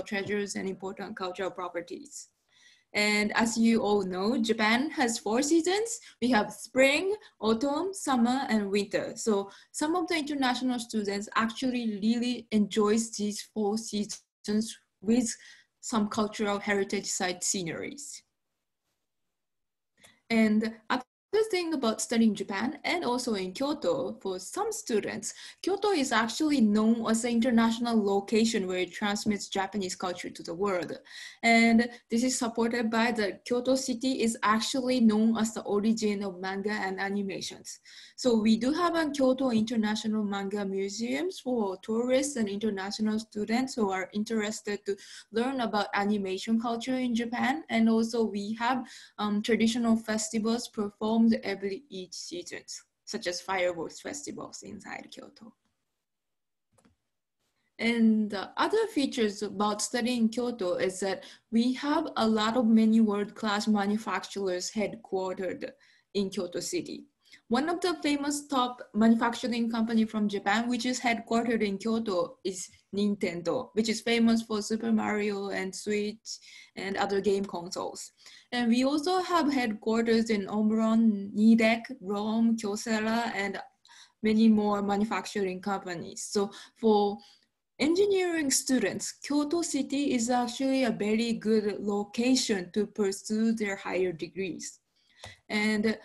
treasures and important cultural properties. And as you all know, Japan has 4 seasons. We have spring, autumn, summer, and winter. So some of the international students actually really enjoys these 4 seasons with some cultural heritage site sceneries. And the thing about studying Japan and also in Kyoto, for some students, Kyoto is actually known as an international location where it transmits Japanese culture to the world. And this is supported by the Kyoto City is actually known as the origin of manga and animations. So we do have a Kyoto International Manga Museums for tourists and international students who are interested to learn about animation culture in Japan. And also we have traditional festivals performed each season, such as fireworks festivals inside Kyoto. And the other features about studying Kyoto is that we have a lot of many world-class manufacturers headquartered in Kyoto City. One of the famous top manufacturing company from Japan, which is headquartered in Kyoto, is Nintendo, which is famous for Super Mario and Switch and other game consoles. And we also have headquarters in Omron, Nidec, Rome, Kyocera, and many more manufacturing companies. So for engineering students, Kyoto City is actually a very good location to pursue their higher degrees. And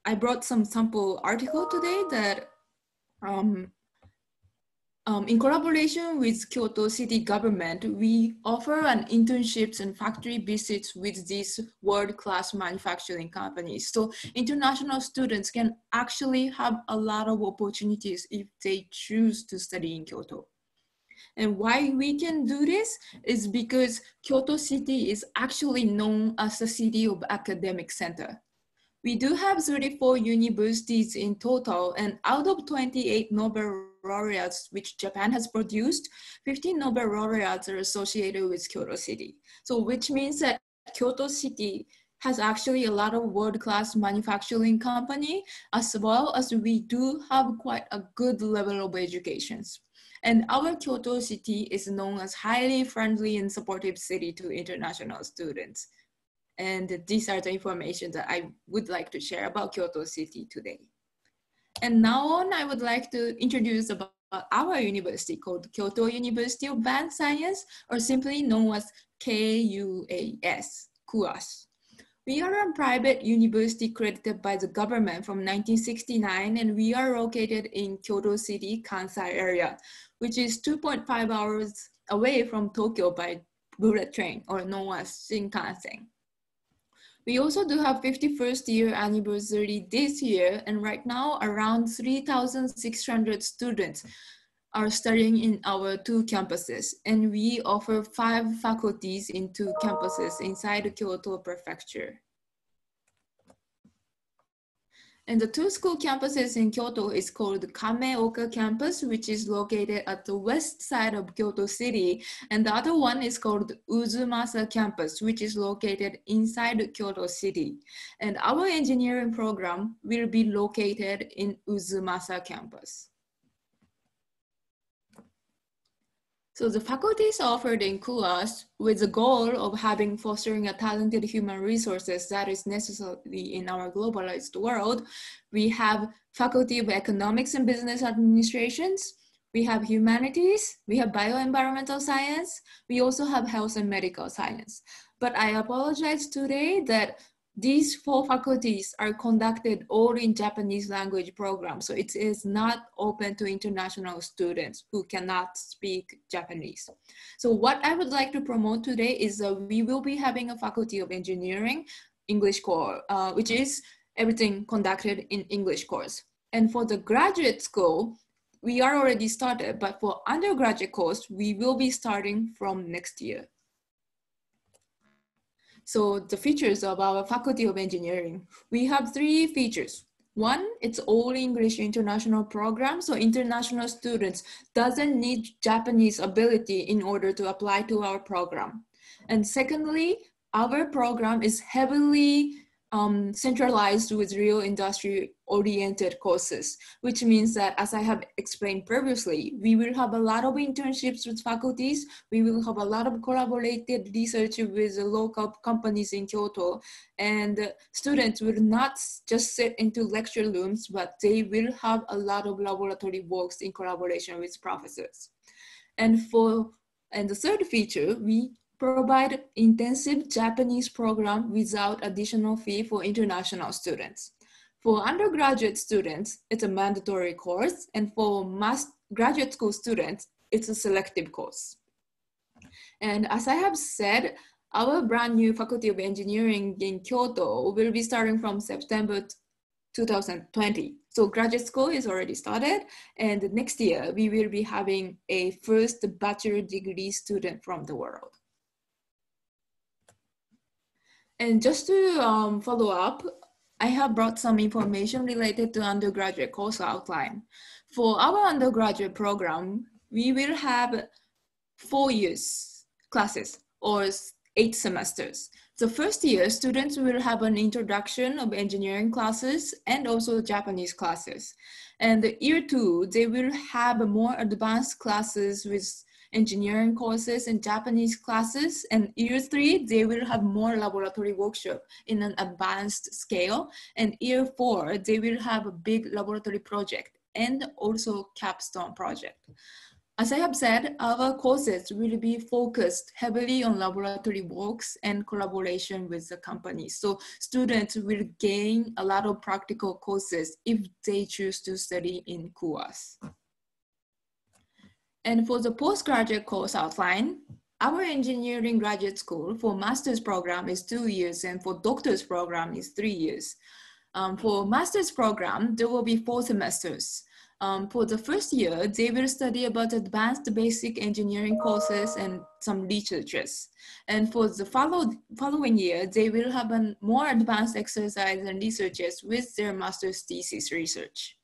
I brought some sample article today that in collaboration with Kyoto City government, we offer an internships and factory visits with these world-class manufacturing companies. So international students can actually have a lot of opportunities if they choose to study in Kyoto. And why we can do this is because Kyoto City is actually known as the city of academic center. We do have 34 universities in total, and out of 28 Nobel laureates which Japan has produced, 15 Nobel laureates are associated with Kyoto City. So which means that Kyoto City has actually a lot of world-class manufacturing company, as well as we do have quite a good level of educations. And our Kyoto City is known as highly friendly and supportive city to international students. And these are the information that I would like to share about Kyoto City today. And now on, I would like to introduce about our university called Kyoto University of Advanced Science, or simply known as KUAS, KUAS. We are a private university credited by the government from 1969, and we are located in Kyoto City, Kansai area, which is 2.5 hours away from Tokyo by bullet train, or known as Shinkansen. We also do have 51st year anniversary this year, and right now around 3,600 students are studying in our 2 campuses, and we offer 5 faculties in 2 campuses inside the Kyoto Prefecture. And the 2 school campuses in Kyoto is called Kameoka campus, which is located at the west side of Kyoto City. And the other one is called Uzumasa campus, which is located inside Kyoto City. And our engineering program will be located in Uzumasa campus. So the faculties offered in KUAS with the goal of having fostering a talented human resources that is necessary in our globalized world. We have Faculty of Economics and Business Administrations, we have Humanities, we have Bioenvironmental Science, we also have Health and Medical Science. But I apologize today that these 4 faculties are conducted all in Japanese language programs. So it is not open to international students who cannot speak Japanese. So what I would like to promote today is that we will be having a Faculty of Engineering English course, which is everything conducted in English course. And for the graduate school, we are already started, but for undergraduate course, we will be starting from next year. So the features of our Faculty of Engineering, we have 3 features. One, it's all English international program. So international students doesn't need Japanese ability in order to apply to our program. And secondly, our program is heavily centralized with real industry-oriented courses, which means that, as I have explained previously, we will have a lot of internships with faculties, we will have a lot of collaborated research with the local companies in Kyoto, and students will not just sit into lecture rooms, but they will have a lot of laboratory works in collaboration with professors. And the third feature, we provide intensive Japanese program without additional fee for international students. For undergraduate students, it's a mandatory course, and for graduate school students, it's a selective course. And as I have said, our brand new Faculty of Engineering in Kyoto will be starting from September 2020. So graduate school is already started, and next year we will be having a first bachelor degree student from the world. And just to follow up, I have brought some information related to undergraduate course outline. For our undergraduate program, we will have 4 years classes or 8 semesters. The first year, students will have an introduction of engineering classes and also Japanese classes. And the year 2, they will have more advanced classes with engineering courses and Japanese classes. And year 3, they will have more laboratory workshop in an advanced scale. And year 4, they will have a big laboratory project and also capstone project. As I have said, our courses will be focused heavily on laboratory works and collaboration with the companies. So students will gain a lot of practical courses if they choose to study in KUAS. And for the postgraduate course outline, our engineering graduate school for master's program is 2 years, and for doctor's program is 3 years. For master's program, there will be 4 semesters. For the first year, they will study about advanced basic engineering courses and some researches. And for the following year, they will have a more advanced exercise and researches with their master's thesis research.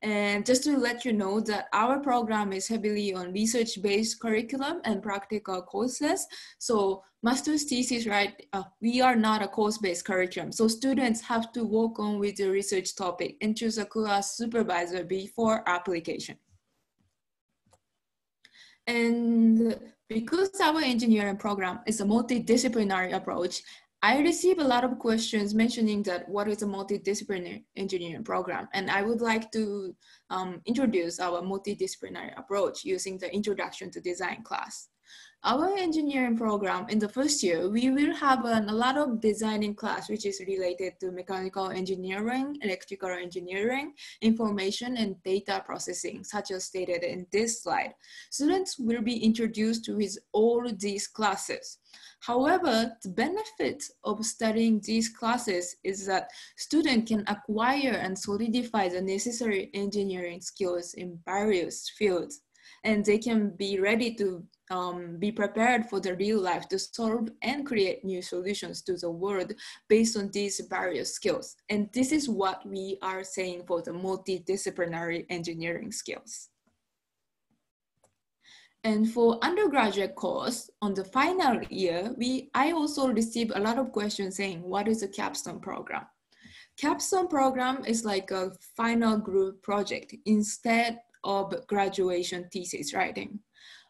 And just to let you know that our program is heavily on research-based curriculum and practical courses. So master's thesis, right? We are not a course-based curriculum. So students have to work on with the research topic and choose a class supervisor before application. And because our engineering program is a multidisciplinary approach, I receive a lot of questions mentioning that what is a multidisciplinary engineering program, and I would like to introduce our multidisciplinary approach using the Introduction to Design class. Our engineering program in the first year, we will have a lot of designing class, which is related to mechanical engineering, electrical engineering, information and data processing, such as stated in this slide. Students will be introduced with all these classes. However, the benefit of studying these classes is that students can acquire and solidify the necessary engineering skills in various fields, and they can be ready to be prepared for the real life to solve and create new solutions to the world based on these various skills. And this is what we are saying for the multidisciplinary engineering skills. And for undergraduate course, on the final year, I also received a lot of questions saying, what is a capstone program? Capstone program is like a final group project instead of graduation thesis writing.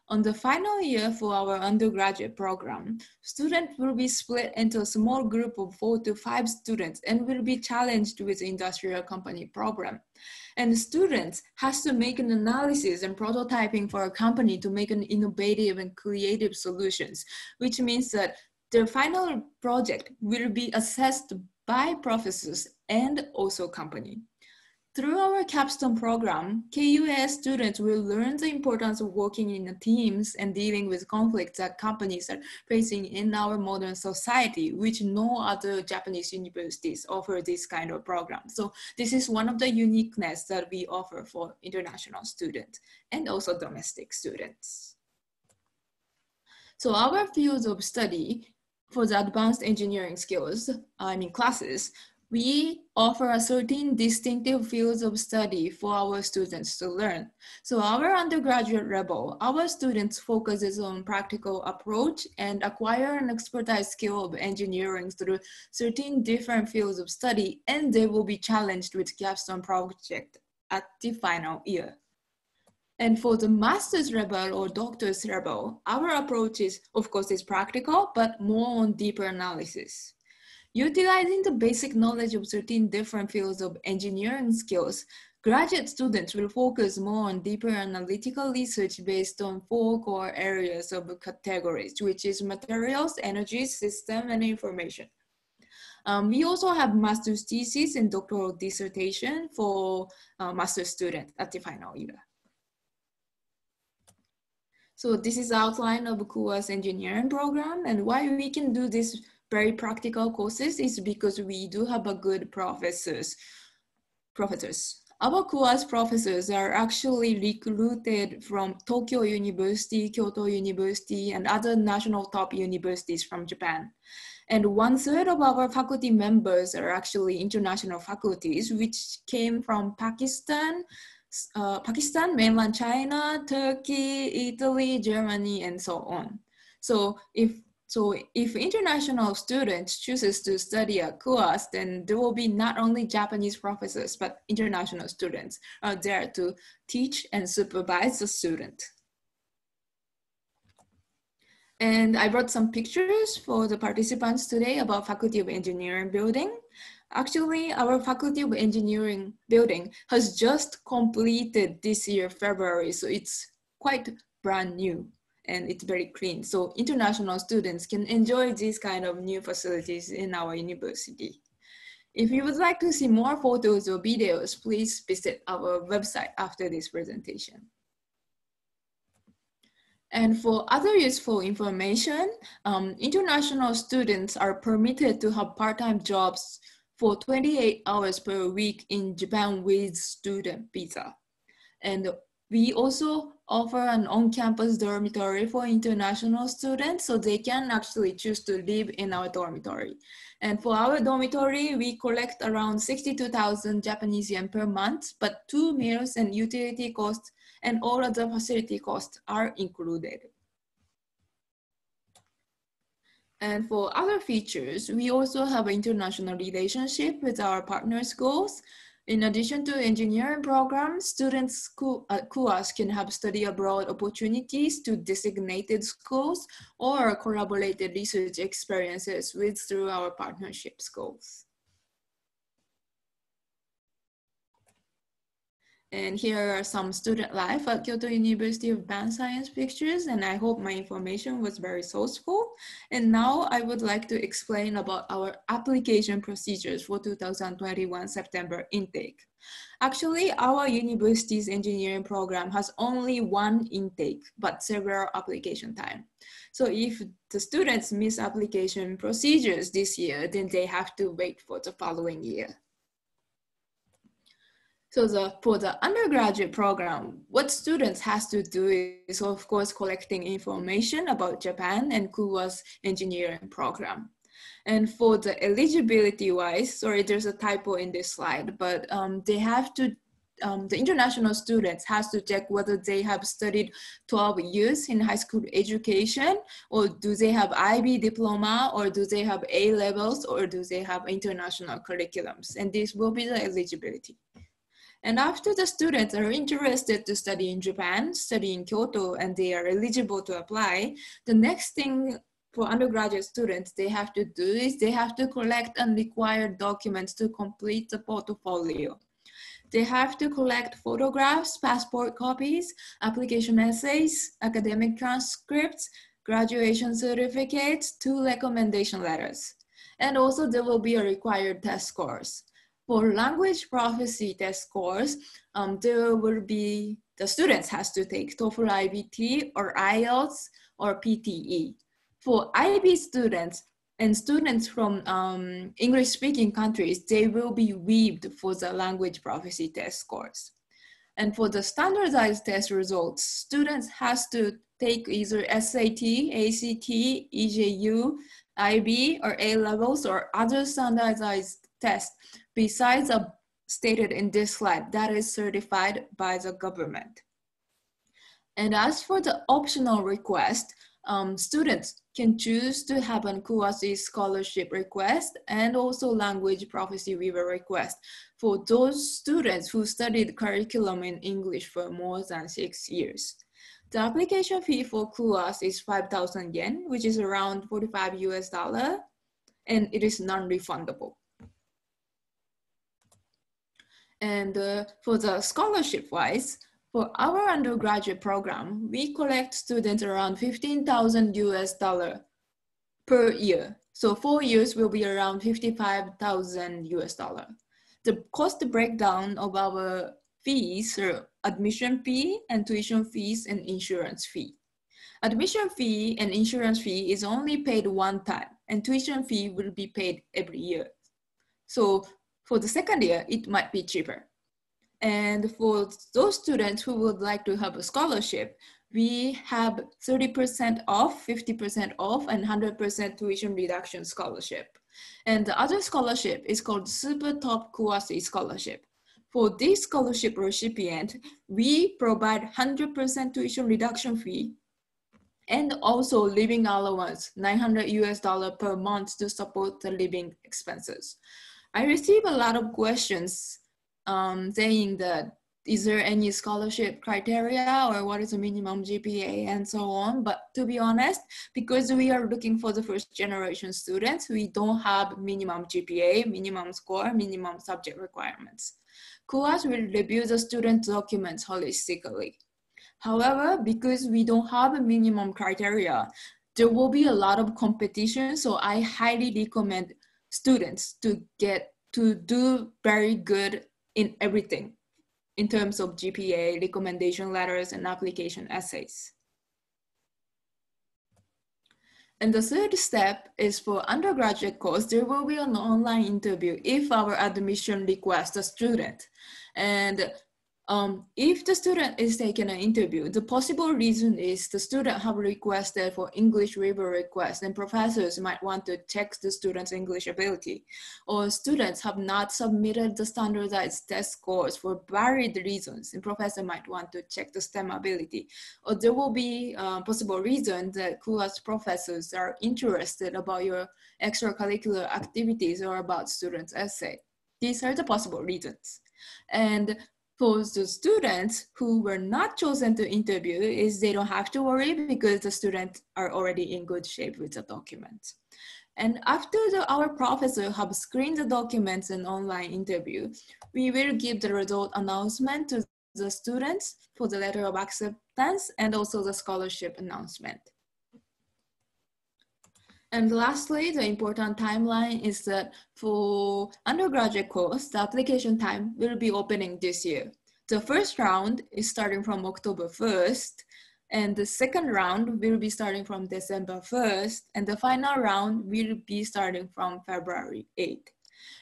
On the final year for our undergraduate program, students will be split into a small group of 4 to 5 students and will be challenged with industrial company problem. And the students has to make an analysis and prototyping for a company to make an innovative and creative solutions, which means that their final project will be assessed by professors and also company. Through our capstone program, KUAS students will learn the importance of working in teams and dealing with conflicts that companies are facing in our modern society, which no other Japanese universities offer this kind of program. So this is one of the uniqueness that we offer for international students and also domestic students. So our fields of study for the advanced engineering skills, classes, We offer a certain distinctive fields of study for our students to learn. So our undergraduate level, our students focuses on practical approach and acquire an expertise skill of engineering through certain different fields of study, and they will be challenged with Capstone project at the final year. And for the master's level or doctor's level, our approach is, of course, is practical, but more on deeper analysis. Utilizing the basic knowledge of certain different fields of engineering skills, graduate students will focus more on deeper analytical research based on 4 core areas of categories, which is materials, energy, system, and information. We also have master's thesis and doctoral dissertation for master's student at the final year. So this is outline of KUA's engineering program, and why we can do this very practical courses is because we do have a good professors. Our KUA's professors are actually recruited from Tokyo University, Kyoto University, and other national top universities from Japan. And 1/3 of our faculty members are actually international faculties, which came from Pakistan, mainland China, Turkey, Italy, Germany, and so on. So if international students chooses to study at KUAS, then there will be not only Japanese professors, but international students are there to teach and supervise the student. And I brought some pictures for the participants today about Faculty of Engineering building. Actually, our Faculty of Engineering building has just completed this year, February, so it's quite brand new and it's very clean. So international students can enjoy these kind of new facilities in our university. If you would like to see more photos or videos, please visit our website after this presentation. And for other useful information, international students are permitted to have part-time jobs for 28 hours per week in Japan with student visa. And we also offer an on-campus dormitory for international students, so they can actually choose to live in our dormitory. And for our dormitory, we collect around 62,000 Japanese yen per month, but 2 meals and utility costs and all other facility costs are included. And for other features, we also have an international relationship with our partner schools. In addition to engineering programs, students at KUAS can have study abroad opportunities to designated schools or collaborated research experiences through our partnership schools. And here are some student life at Kyoto University of Band Science pictures, and I hope my information was very sourceful. And now I would like to explain about our application procedures for 2021 September intake. Actually, our university's engineering program has only one intake, but several application time. So if the students miss application procedures this year, then they have to wait for the following year. So for the undergraduate program, what students has to do is, of course, collecting information about Japan and KUA's engineering program. And for the eligibility wise, sorry, there's a typo in this slide, but they have to, the international students has to check whether they have studied 12 years in high school education, or do they have IB diploma, or do they have A levels, or do they have international curriculums? And this will be the eligibility. And after the students are interested to study in Japan, study in Kyoto, and they are eligible to apply, the next thing for undergraduate students they have to do is they have to collect and require documents to complete the portfolio. They have to collect photographs, passport copies, application essays, academic transcripts, graduation certificates, 2 recommendation letters. And also there will be a required test scores. For language proficiency test scores, there will be, the students has to take TOEFL IBT or IELTS or PTE. For IB students and students from English-speaking countries, they will be waived for the language proficiency test scores. And for the standardized test results, students has to take either SAT, ACT, EJU, IB, or A levels or other standardized test besides a stated in this slide that is certified by the government. And as for the optional request, students can choose to have an quasi scholarship request and also language proficiency waiver request for those students who studied curriculum in English for more than 6 years. The application fee for KUAS is 5,000 yen, which is around $45 US, and it is non-refundable. And for the scholarship wise, for our undergraduate program, we collect students around 15,000 US dollar per year. So 4 years will be around 55,000 US dollar. The cost breakdown of our fees are admission fee and tuition fees and insurance fee. Admission fee and insurance fee is only paid one time, and tuition fee will be paid every year. So for the second year, it might be cheaper. And for those students who would like to have a scholarship, we have 30% off, 50% off, and 100% tuition reduction scholarship. And the other scholarship is called Super Top Kuwasi Scholarship. For this scholarship recipient, we provide 100% tuition reduction fee and also living allowance, $900 US per month to support the living expenses. I receive a lot of questions saying that, is there any scholarship criteria or what is the minimum GPA and so on? But to be honest, because we are looking for the first generation students, we don't have minimum GPA, minimum score, minimum subject requirements. KUAS will review the student documents holistically. However, because we don't have a minimum criteria, there will be a lot of competition. So I highly recommend students to do very good in everything in terms of GPA, recommendation letters, and application essays. And the third step is for undergraduate course, there will be an online interview if our admission requests a student. And if the student is taking an interview, the possible reason is the student have requested for English waiver request and professors might want to check the student's English ability, or students have not submitted the standardized test scores for varied reasons and professor might want to check the STEM ability, or there will be a possible reason that KUAS professors are interested about your extracurricular activities or about students' essay. These are the possible reasons. And for the students who were not chosen to interview, is they don't have to worry because the students are already in good shape with the documents. And after our professor have screened the documents in online interview, we will give the result announcement to the students for the letter of acceptance and also the scholarship announcement. And lastly, the important timeline is that for undergraduate course, the application time will be opening this year. The first round is starting from October 1st, and the second round will be starting from December 1st, and the final round will be starting from February 8th.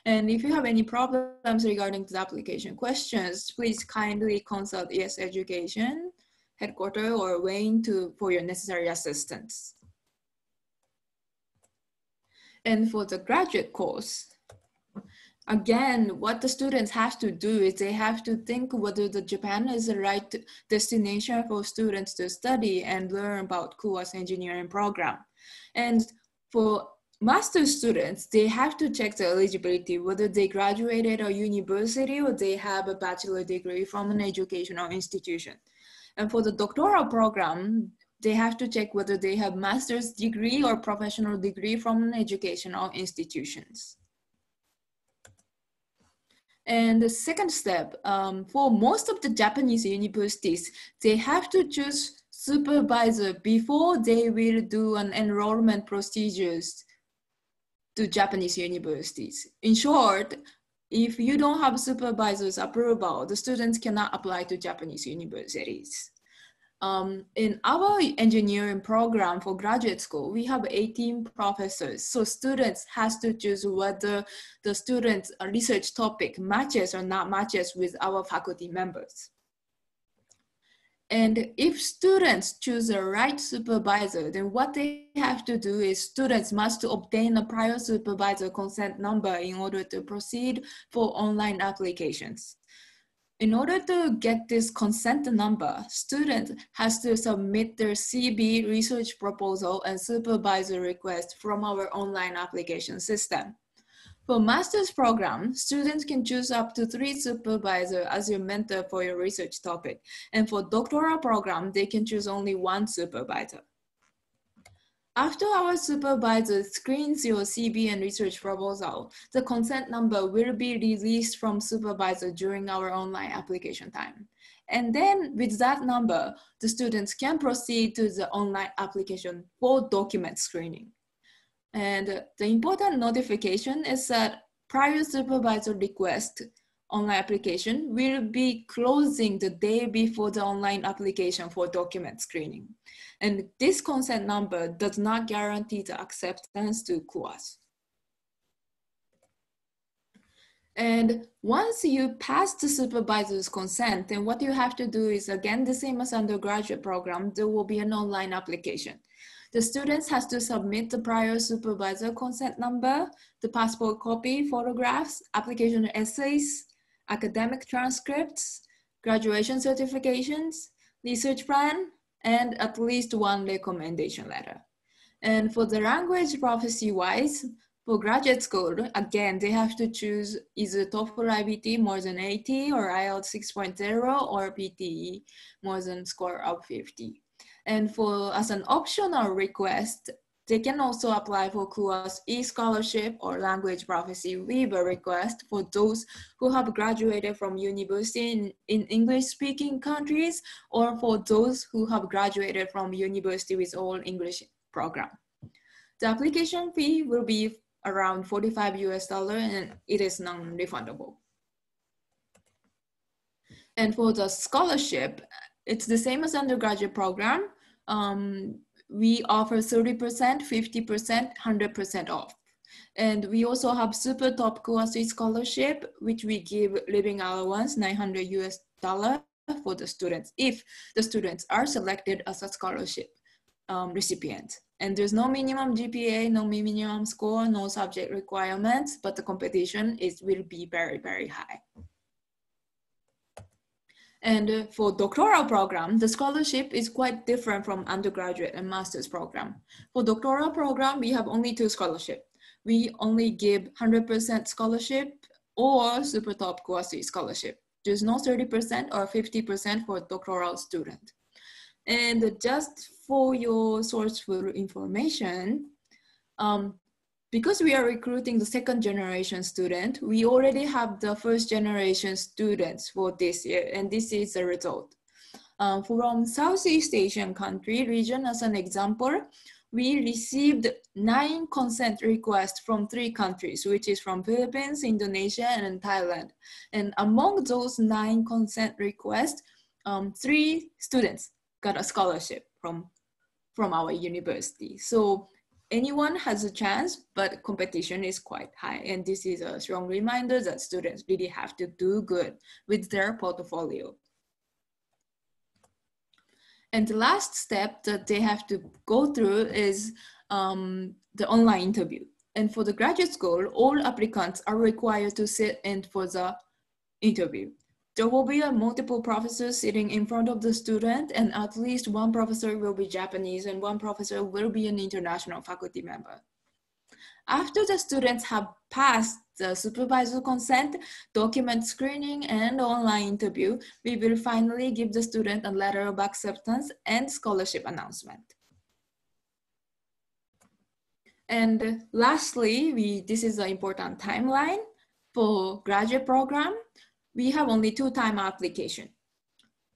And if you have any problems regarding the application questions, please kindly consult ES Education headquarters or Wayne for your necessary assistance. And for the graduate course, again, what the students have to do is they have to think whether Japan is the right destination for students to study and learn about KUAS engineering program. And for master's students, they have to check the eligibility, whether they graduated a university or they have a bachelor degree from an educational institution. And for the doctoral program, they have to check whether they have master's degree or professional degree from an educational institutions. And the second step, for most of the Japanese universities, they have to choose supervisor before they will do an enrollment procedures to Japanese universities. In short, if you don't have supervisor's approval, the students cannot apply to Japanese universities. In our engineering program for graduate school, we have 18 professors. So students has to choose whether the student's research topic matches or not matches with our faculty members. And if students choose the right supervisor, then what they have to do is students must obtain a prior supervisor consent number in order to proceed for online applications. In order to get this consent number, student has to submit their CB research proposal and supervisor request from our online application system. For master's program, students can choose up to 3 supervisors as your mentor for your research topic. And for doctoral program, they can choose only 1 supervisor. After our supervisor screens your CB and research proposal, the consent number will be released from supervisor during our online application time. And then with that number, the students can proceed to the online application for document screening. And the important notification is that prior supervisor request online application will be closing the day before the online application for document screening. And this consent number does not guarantee the acceptance to course. And once you pass the supervisor's consent, then what you have to do is, again, the same as undergraduate program, there will be an online application. The students has to submit the prior supervisor consent number, the passport copy, photographs, application essays, academic transcripts, graduation certifications, research plan, and at least 1 recommendation letter. And for the language proficiency wise, for graduate school, again, they have to choose either TOEFL IBT more than 80 or IELTS 6.0 or PTE more than score of 50. And for as an optional request, they can also apply for course e-scholarship or language proficiency with a request for those who have graduated from university in English-speaking countries, or for those who have graduated from university with all English program. The application fee will be around $45 and it is non-refundable. And for the scholarship, it's the same as undergraduate program. We offer 30%, 50%, 100% off. And we also have super top course scholarship, which we give living allowance, $900 for the students, if the students are selected as a scholarship recipient. And there's no minimum GPA, no minimum score, no subject requirements, but the competition will be very, very high. And for doctoral program, the scholarship is quite different from undergraduate and master's program. For doctoral program, we have only 2 scholarships. We only give 100% scholarship or super top course scholarship. There's no 30% or 50% for doctoral student. And just for your sourceful information, because we are recruiting the 2nd generation student, we already have the 1st generation students for this year, and this is the result. From Southeast Asian country region, as an example, we received 9 consent requests from 3 countries, which is from Philippines, Indonesia, and Thailand. And among those 9 consent requests, 3 students got a scholarship from our university. So anyone has a chance, but competition is quite high. And this is a strong reminder that students really have to do good with their portfolio. And the last step that they have to go through is the online interview. And for the graduate school, all applicants are required to sit in for the interview. There will be multiple professors sitting in front of the student, and at least 1 professor will be Japanese and 1 professor will be an international faculty member. After the students have passed the supervisor consent, document screening, and online interview, we will finally give the student a letter of acceptance and scholarship announcement. And lastly, this is an important timeline for graduate program. We have only 2 time application.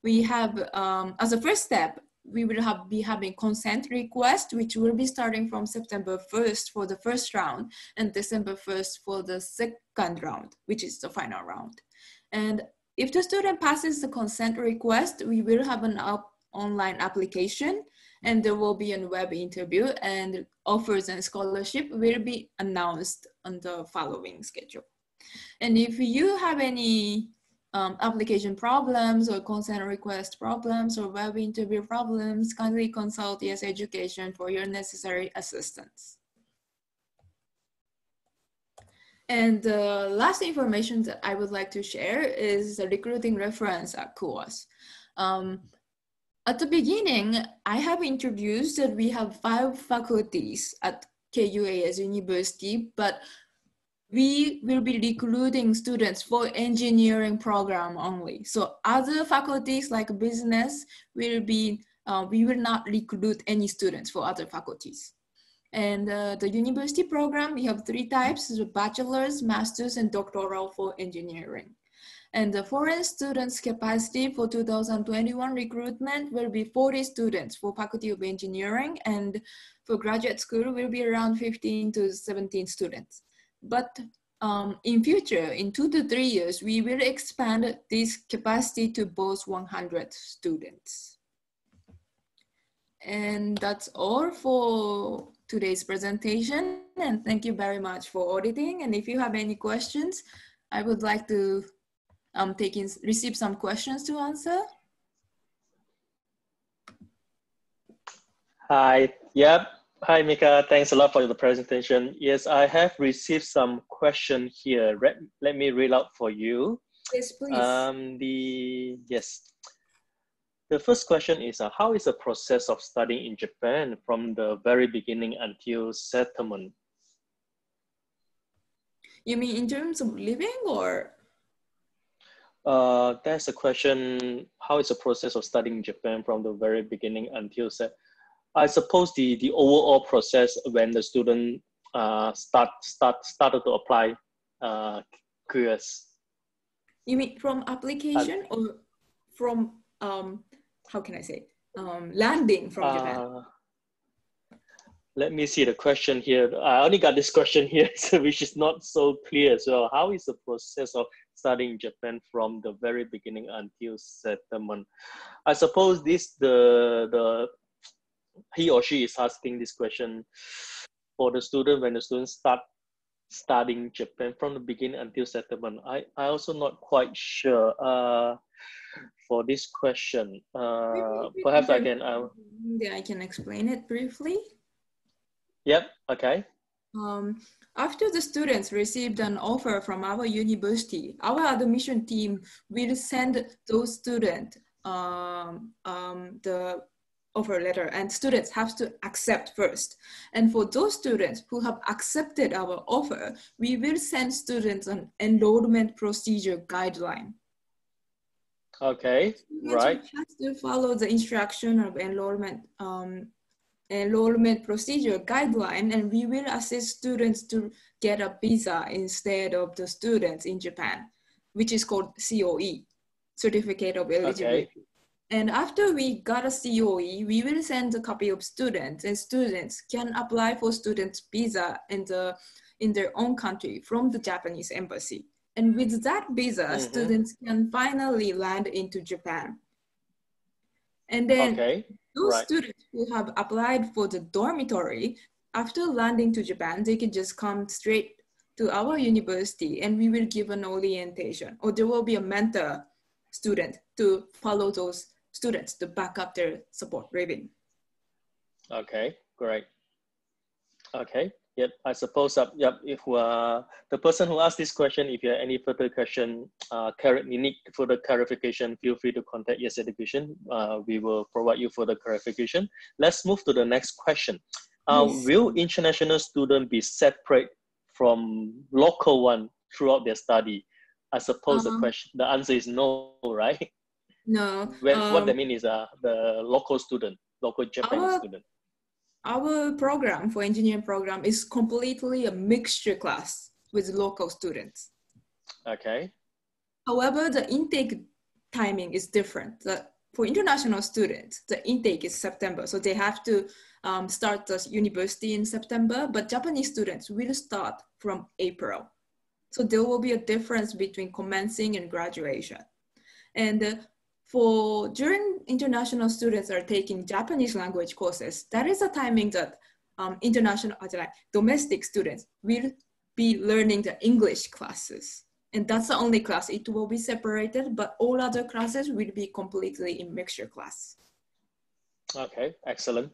We have, as a first step, we will be having consent request, which will be starting from September 1st for the first round and December 1st for the second round, which is the final round. And if the student passes the consent request, we will have an online application, and there will be a web interview, and offers and scholarship will be announced on the following schedule. And if you have any application problems or consent request problems or web interview problems, kindly consult ES Education for your necessary assistance. And the last information that I would like to share is the recruiting reference course. At the beginning, I have introduced that we have 5 faculties at KUAS University, but we will be recruiting students for engineering program only. So other faculties like business will be, we will not recruit any students for other faculties. And the university program, we have 3 types, the bachelor's, master's, and doctoral for engineering. And the foreign students capacity for 2021 recruitment will be 40 students for Faculty of Engineering, and for graduate school will be around 15 to 17 students. But in future, in 2 to 3 years, we will expand this capacity to both 100 students. And that's all for today's presentation. And thank you very much for auditing. And if you have any questions, I would like to receive some questions to answer. Hi, yep. Hi, Mika. Thanks a lot for the presentation. Yes, I have received some question here. Let me read out for you. Yes, please. The first question is, how is the process of studying in Japan from the very beginning until settlement? You mean in terms of living or? That's a question, how is the process of studying in Japan from the very beginning until I suppose the overall process when the student started to apply careers. You mean from application or from, how can I say, landing from Japan? Let me see the question here. I only got this question here, so which is not so clear. So how is the process of studying in Japan from the very beginning until settlement? I suppose he or she is asking this question for the student when the students start studying Japan from the beginning until settlement. I also not quite sure for this question. Perhaps I can explain it briefly. Yep, okay. After the students received an offer from our university, our admission team will send those students the offer letter, and students have to accept first. And for those students who have accepted our offer, we will send students an enrollment procedure guideline. Okay, right. We have to follow the instruction of enrollment procedure guideline, and we will assist students to get a visa instead of the students in Japan, which is called COE, Certificate of Eligibility. Okay. And after we got a COE, we will send a copy of students, and students can apply for student visa in their own country from the Japanese embassy. And with that visa, students can finally land into Japan. And then those students who have applied for the dormitory, after landing to Japan, they can just come straight to our university, and we will give an orientation, or there will be a mentor student to follow those students to back up their support living. Okay, great. Okay, yep, I suppose, if the person who asked this question, if you have any further question, you need further clarification, feel free to contact ES Education. We will provide you further clarification. Let's move to the next question. Yes. Will international students be separate from local one throughout their study? I suppose the answer is no, right? No. What that means is the local Japanese student. Our program for engineering program is completely a mixture class with local students. Okay. However, the intake timing is different. For international students, the intake is September, so they have to start the university in September, but Japanese students will start from April. So there will be a difference between commencing and graduation. And during international students are taking Japanese language courses, that is a timing that domestic students will be learning the English classes. And that's the only class. It will be separated, but all other classes will be completely in mixture class. Okay, excellent.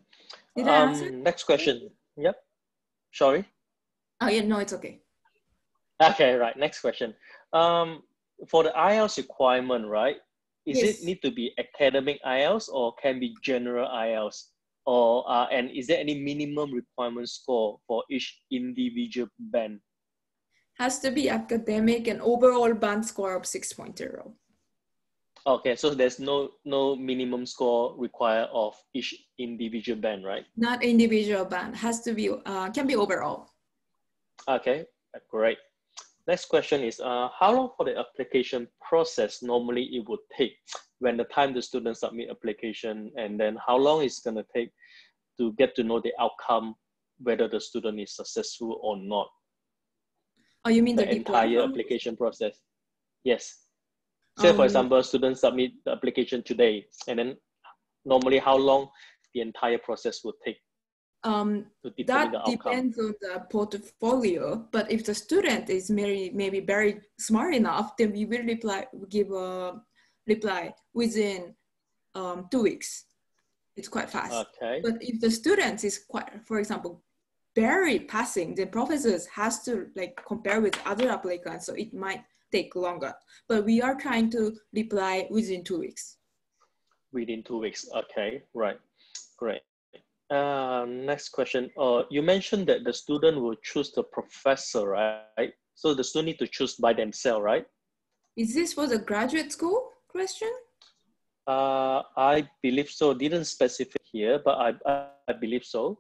Did I answer? Next question. Yep. Sorry. Oh yeah, no, it's okay. Okay, right. Next question. For the IELTS requirement, right? Is Yes. it need to be academic IELTS or can be general IELTS? Or and is there any minimum requirement score for each individual band? Has to be academic and overall band score of 6.0. Okay, so there's no minimum score required of each individual band, right? Not individual band. Has to be can be overall. Okay, great. Next question is, how long for the application process normally it would take when the time the students submit application, and then how long it's going to take to get to know the outcome, whether the student is successful or not? Oh, you mean the entire application process? Yes. Say for example, students submit the application today, and then normally how long the entire process would take? That depends on the portfolio, but if the student is maybe very smart enough, then we will give a reply within 2 weeks. It's quite fast. Okay. But if the student is quite, for example, very passing, the professors has to like compare with other applicants, so it might take longer. But we are trying to reply within 2 weeks. Within 2 weeks. Okay, right, great. Next question. You mentioned that the student will choose the professor, right? So the student need to choose by themselves, right? Is this for the graduate school question? I believe so. Didn't specify here, but I believe so.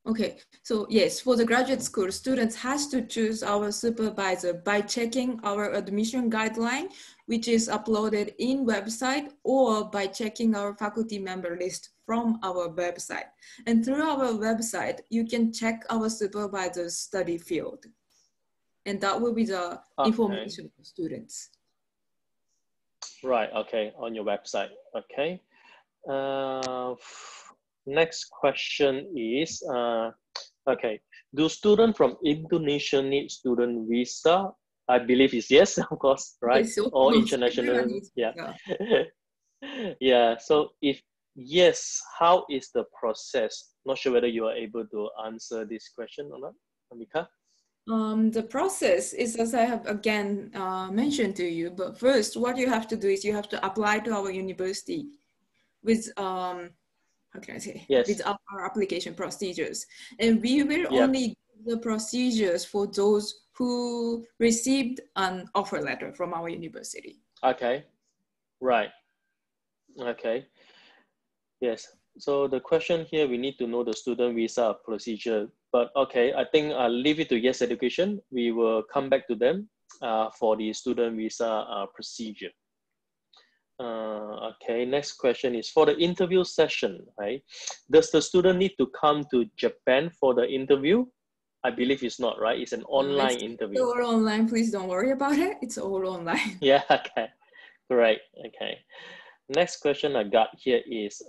Okay, so yes, for the graduate school, students has to choose our supervisor by checking our admission guideline, which is uploaded in website, or by checking our faculty member list from our website. And through our website, you can check our supervisor's study field. And that will be the information for students. Right, okay, on your website, okay. Next question is, okay, do students from Indonesia need student visa? I believe it's yes, of course, right? Yes, of or course. international, yeah. Yeah, so if yes, how is the process? Not sure whether you are able to answer this question or not, Amika. The process is, as I have again mentioned to you, but first what you have to do is you have to apply to our university with how can I say, yes, with our application procedures. And we will only give the procedures for those who received an offer letter from our university. Okay, right, okay. Yes, so the question here, we need to know the student visa procedure, but okay, I think I'll leave it to Yes Education. We will come back to them for the student visa procedure. Okay, next question is for the interview session, right? Does the student need to come to Japan for the interview? I believe it's not, right? It's an online interview. It's all online, please don't worry about it. It's all online. Yeah, okay, great, okay. Next question I got here is,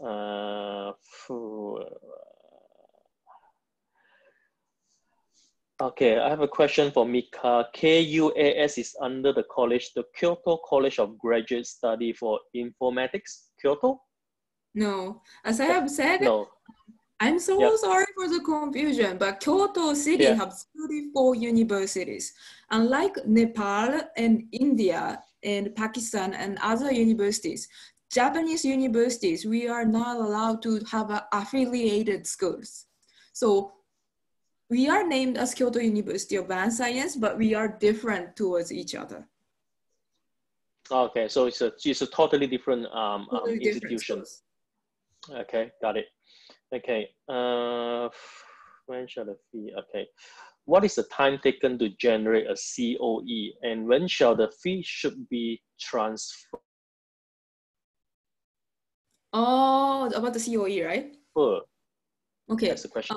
okay, I have a question for Mika. KUAS is under the college, the Kyoto College of Graduate Study for Informatics, Kyoto? No, as I have said, no. I'm so sorry for the confusion, but Kyoto City has 34 universities. Unlike Nepal and India and Pakistan and other universities, Japanese universities, we are not allowed to have affiliated schools. So we are named as Kyoto University of Advanced Science, but we are different towards each other. Okay, so it's a totally different institution. Okay, got it. Okay, when shall the fee? Okay, what is the time taken to generate a COE, and when shall the fee should be transferred? Oh, about the COE, right? Okay, that's the question.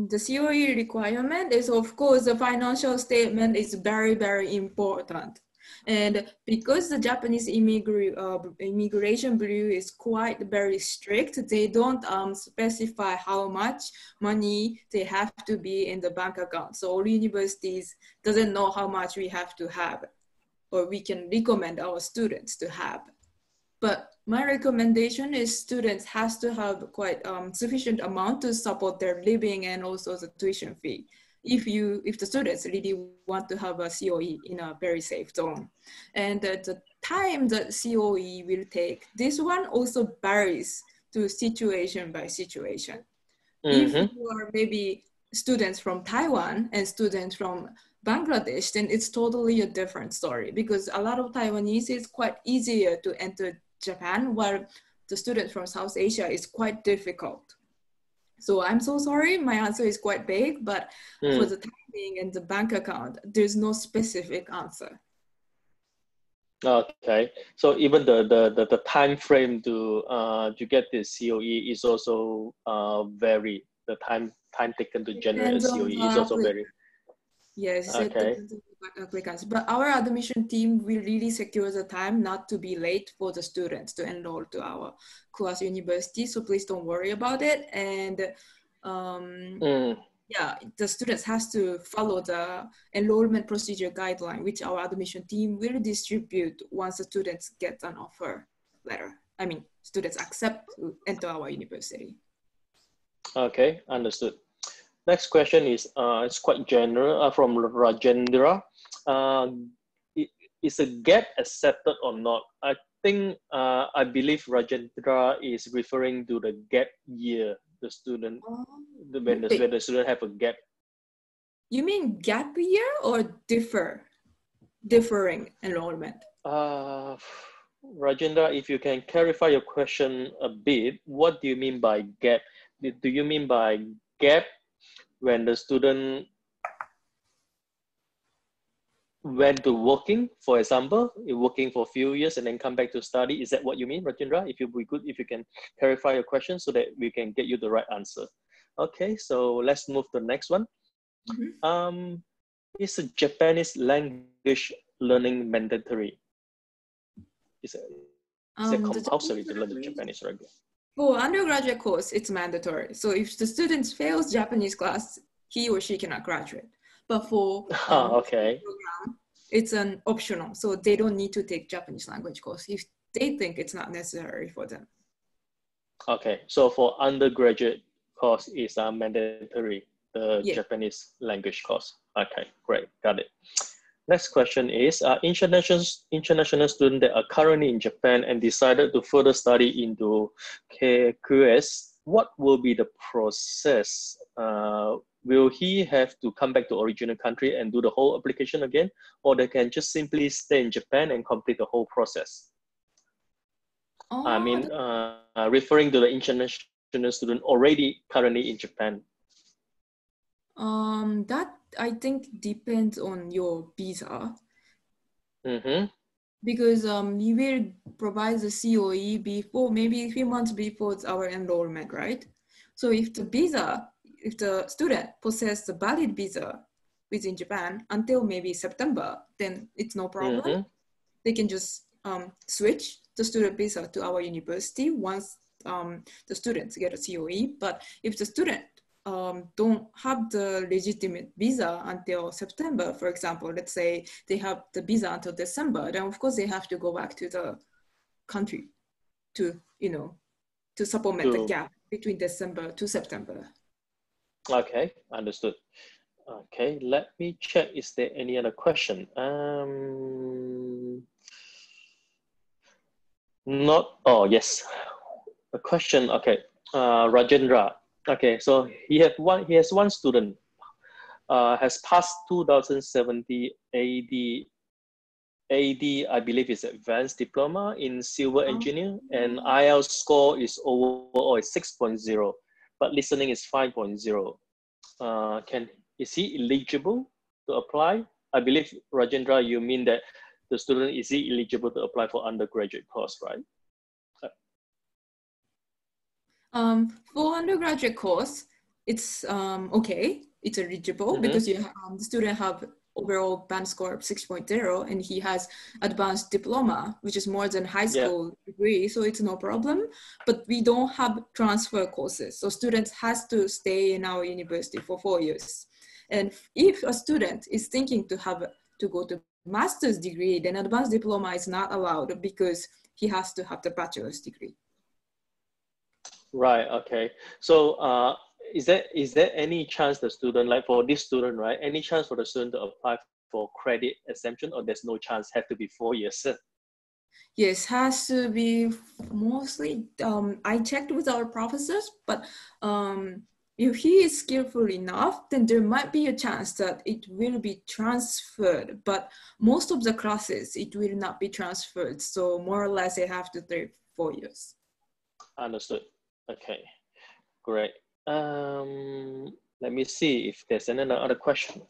The COE requirement is, of course, the financial statement is very, very important. And because the Japanese immigration bureau is quite very strict, they don't specify how much money they have to be in the bank account. So all universities doesn't know how much we have to have, or we can recommend our students to have. But my recommendation is students has to have quite sufficient amount to support their living and also the tuition fee. If the students really want to have a COE in a very safe zone. And the time that COE will take, this one also varies to situation by situation. If you are maybe students from Taiwan and students from Bangladesh, then it's totally a different story, because a lot of Taiwanese is quite easier to enter Japan, while the students from South Asia is quite difficult. So I'm so sorry, my answer is quite vague, but for the timing and the bank account, there's no specific answer. Okay, so even the time frame to get the COE is also vary. The time taken to generate a COE is also very. Yes, okay. It depends on the applicants. But our admission team will really secure the time not to be late for the students to enroll to our class university. So please don't worry about it. And yeah, the students has to follow the enrollment procedure guideline, which our admission team will distribute once the students get an offer letter. I mean, students accept to enter our university. Okay, understood. Next question is, it's quite general, from Rajendra. Is a GAP accepted or not? I think, I believe Rajendra is referring to the gap year, the student, when the student have a gap. You mean gap year or differing enrollment? Rajendra, if you can clarify your question a bit, what do you mean by gap? Do you mean by gap when the student went to working, for example, working for a few years and then come back to study? Is that what you mean, Rajendra? If you be good, if you can clarify your question so that we can get you the right answer. Okay, so let's move to the next one. Is a Japanese language learning mandatory? Is it compulsory to learn the Japanese language? For undergraduate course, it's mandatory. So if the student fails Japanese class, he or she cannot graduate. But for okay, program, it's an optional. So they don't need to take Japanese language course if they think it's not necessary for them. Okay, so for undergraduate course is mandatory, the Japanese language course. Okay, great, got it. Next question is, international students that are currently in Japan and decided to further study into QS, what will be the process? Will he have to come back to original country and do the whole application again, or they can just simply stay in Japan and complete the whole process? I mean, referring to the international student already currently in Japan. That I think depends on your visa. Because we will provide the COE before, maybe 3 months before our enrollment, right? So if the student possesses a valid visa within Japan until maybe September, then it's no problem. They can just switch the student visa to our university once the students get a COE. But if the student don't have the legitimate visa until September, for example, let's say they have the visa until December, then of course they have to go back to the country to, to supplement the gap between December to September. Okay, understood. Okay, let me check. Is there any other question? Yes. A question, okay. Rajendra. Okay, so he has one student, has passed 2070 AD, I believe is advanced diploma in civil engineer, and IELTS score is overall 6.0, but listening is 5.0. Is he eligible to apply? I believe, Rajendra, you mean that the student, is he eligible to apply for undergraduate course, right? For undergraduate course, it's okay. It's eligible because the student have overall band score of 6.0, and he has advanced diploma, which is more than high school degree, so it's no problem. But we don't have transfer courses, so students has to stay in our university for 4 years. And if a student is thinking to go to master's degree, then advanced diploma is not allowed because he has to have the bachelor's degree. Right. Okay. So is there any chance the student, like for this student, right? Any chance for the student to apply for credit exemption, or there's no chance? Have to be 4 years? Yes, has to be mostly. I checked with our professors, but if he is skillful enough, then there might be a chance that it will be transferred. But most of the classes, it will not be transferred. So more or less, they have to take 4 years. Understood. Okay, great. Let me see if there's another question.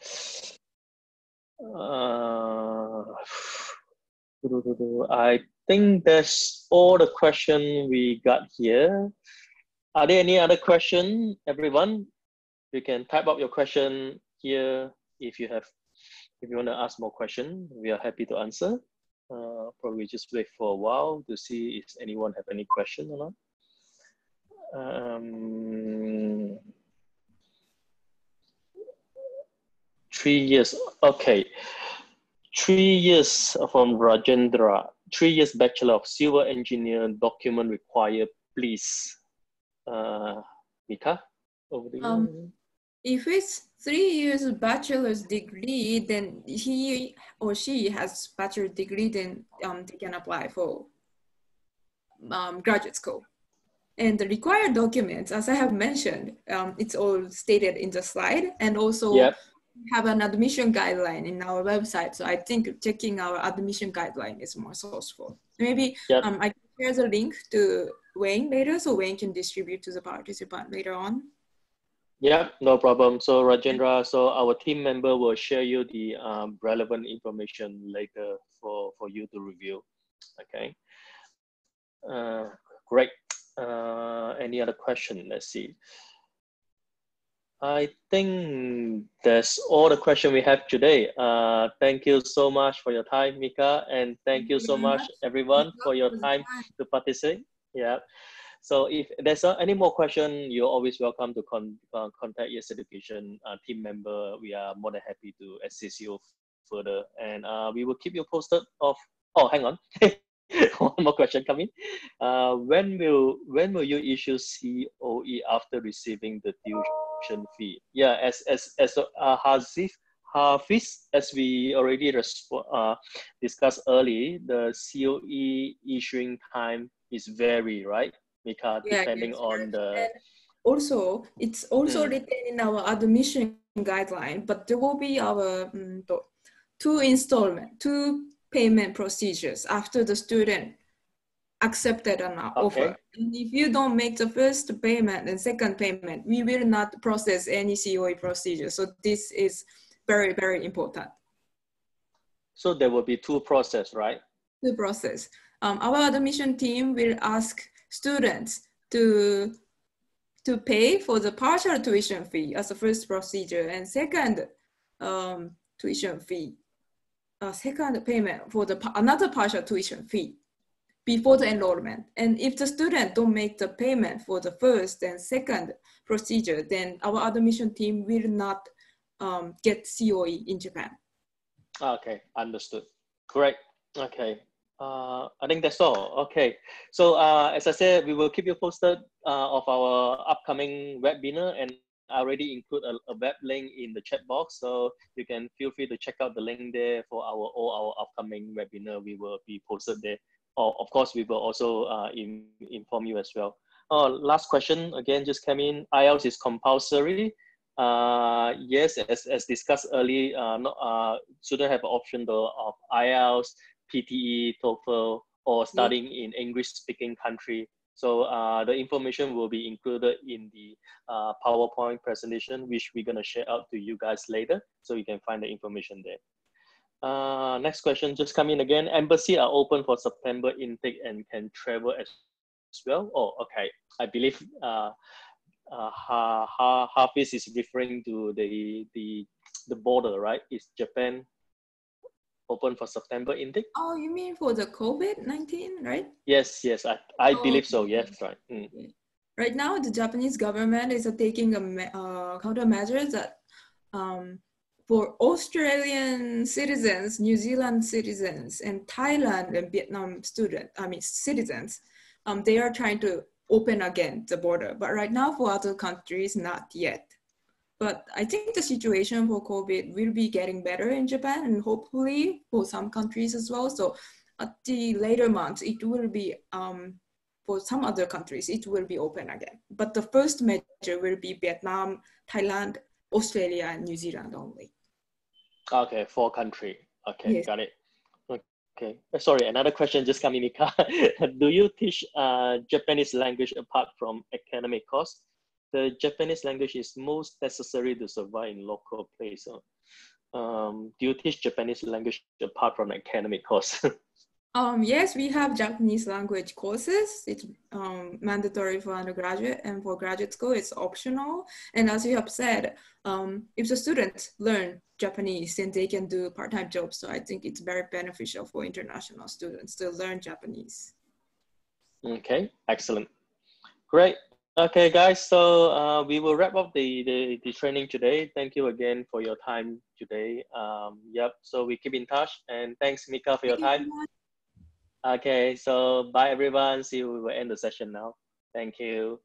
I think that's all the question we got here. Are there any other question, everyone? You can type up your question here if you want to ask more question. We are happy to answer. Probably just wait for a while to see if anyone have any question or not. 3 years, okay. 3 years from Rajendra. 3 years Bachelor of Civil Engineer document required, please. Mika, over to you. If it's 3 years bachelor's degree, then he or she has bachelor degree, then they can apply for graduate school. And the required documents, as I have mentioned, it's all stated in the slide, and also have an admission guideline in our website. So I think checking our admission guideline is more sourceful. Maybe I can share the link to Wayne later, so Wayne can distribute to the participant later on. Yeah, no problem. So Rajendra, so our team member will share you the relevant information later for you to review. Okay. Great. Any other question? Let's see. I think that's all the question we have today. Thank you so much for your time, Mika, and thank you so much, everyone, for your time to participate. Yeah. So if there's any more question, you're always welcome to contact Yes Education team member. We are more than happy to assist you further, and we will keep you posted of. Oh, hang on. One more question coming. When will you issue COE after receiving the tuition fee? Yeah, as Hafiz, as we already discussed early, the COE issuing time is vary, right, Mika, depending on the. And also, it's also written in our admission guideline, but there will be our two payment procedures after the student accepted an offer. And if you don't make the first payment and second payment, we will not process any COE procedure. So this is very, very important. So there will be two process, right? Two process. Our admission team will ask students to pay for the partial tuition fee as the first procedure, and second tuition fee. Second payment for another partial tuition fee before the enrollment. And if the student don't make the payment for the first and second procedure, then our admission team will not get COE in Japan. Okay, understood. Great. Okay. I think that's all. Okay. So as I said, we will keep you posted of our upcoming webinar, and I already include a web link in the chat box, so you can feel free to check out the link there for all our upcoming webinar. We will be posted there. Of course, we will also inform you as well. Last question again just came in. IELTS is compulsory. Yes, as discussed earlier, students have an option though of IELTS, PTE, TOEFL, or studying in English-speaking country. So the information will be included in the PowerPoint presentation, which we're going to share out to you guys later, so you can find the information there. Next question just come in again. Embassy are open for September intake and can travel as well. Oh, okay. I believe Hafiz is referring to the border, right? Is Japan open for September intake? Oh, you mean for the COVID-19, right? Yes, I Oh, believe so. Yes, right. okay. Right now, the Japanese government is taking a countermeasures that for Australian citizens, New Zealand citizens, and Thailand and Vietnam citizens, they are trying to open again the border. But right now, for other countries, not yet. But I think the situation for COVID will be getting better in Japan and hopefully for some countries as well. So at the later months, it will be, for some other countries, it will be open again. But the first measure will be Vietnam, Thailand, Australia, and New Zealand only. Okay, 4 country. Okay, Yes. got it. Okay, sorry, another question just came in, Mika. Do you teach Japanese language apart from academic course? The Japanese language is most necessary to survive in local place. Do you teach Japanese language apart from academic course? Yes, we have Japanese language courses. It's mandatory for undergraduate, and for graduate school, it's optional. And as you have said, if the students learn Japanese, then they can do part-time jobs. So I think it's very beneficial for international students to learn Japanese. Okay, excellent. Great. Okay, guys, so we will wrap up the training today. Thank you again for your time today. Yep, so we keep in touch, and thanks, Mika, for your time. Okay, so bye everyone. See you. We will end the session now. Thank you.